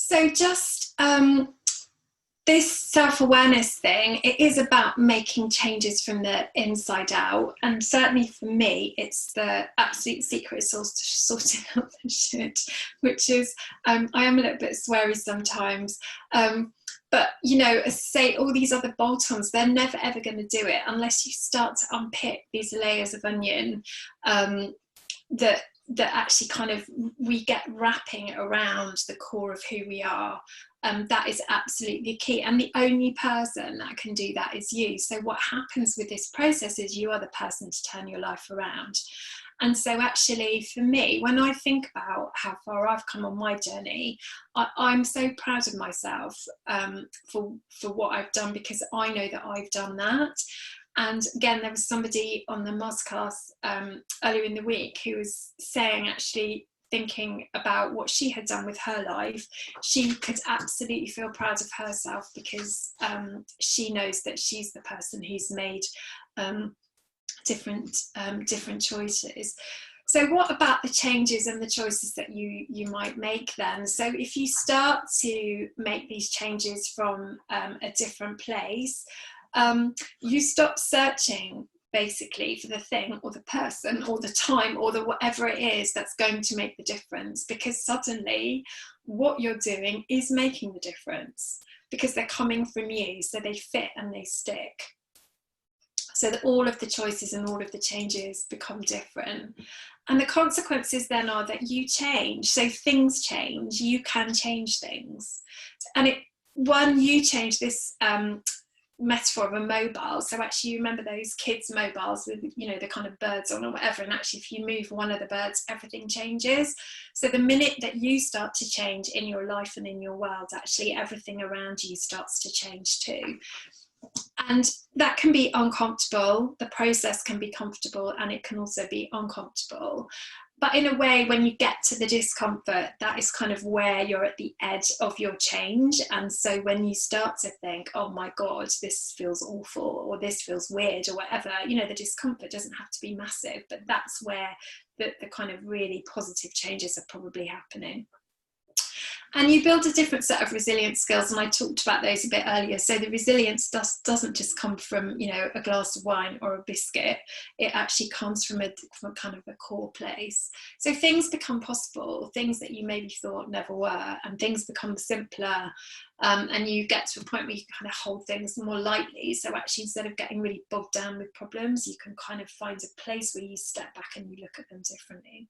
So just this self-awareness thing, it is about making changes from the inside out. And certainly for me, it's the absolute secret sauce to sorting out the shit, which is, I am a little bit sweary sometimes. But, you know, as I say, all these other bolt-ons, they're never ever going to do it unless you start to unpick these layers of onion that actually kind of we get wrapping around the core of who we are. That is absolutely key, and the only person that can do that is you. So what happens with this process is you are the person to turn your life around. And so actually for me, when I think about how far I've come on my journey, I'm so proud of myself for what I've done, because I know that I've done that. And again, there was somebody on the Mozcast earlier in the week who was saying, actually thinking about what she had done with her life, she could absolutely feel proud of herself, because she knows that she's the person who's made different choices. So what about the changes and the choices that you might make then? So if you start to make these changes from a different place, you stop searching basically for the thing or the person or the time or the whatever it is that's going to make the difference, because suddenly what you're doing is making the difference, because they're coming from you, so they fit and they stick. So that all of the choices and all of the changes become different. And the consequences then are that you change. So things change, you can change things. And when you change this metaphor of a mobile, so actually you remember those kids' mobiles with, you know, the kind of birds on or whatever, and actually if you move one of the birds, everything changes. So the minute that you start to change in your life and in your world, actually everything around you starts to change too. And that can be uncomfortable. The process can be comfortable, and it can also be uncomfortable. But in a way, when you get to the discomfort, that is kind of where you're at the edge of your change. And so when you start to think, oh my God, this feels awful, or this feels weird, or whatever, you know, the discomfort doesn't have to be massive, but that's where the kind of really positive changes are probably happening. And you build a different set of resilience skills, and I talked about those a bit earlier. So the resilience doesn't just come from, you know, a glass of wine or a biscuit. It actually comes from a kind of a core place. So things become possible, things that you maybe thought never were, and things become simpler. And you get to a point where you kind of hold things more lightly. So actually, instead of getting really bogged down with problems, you can kind of find a place where you step back and you look at them differently.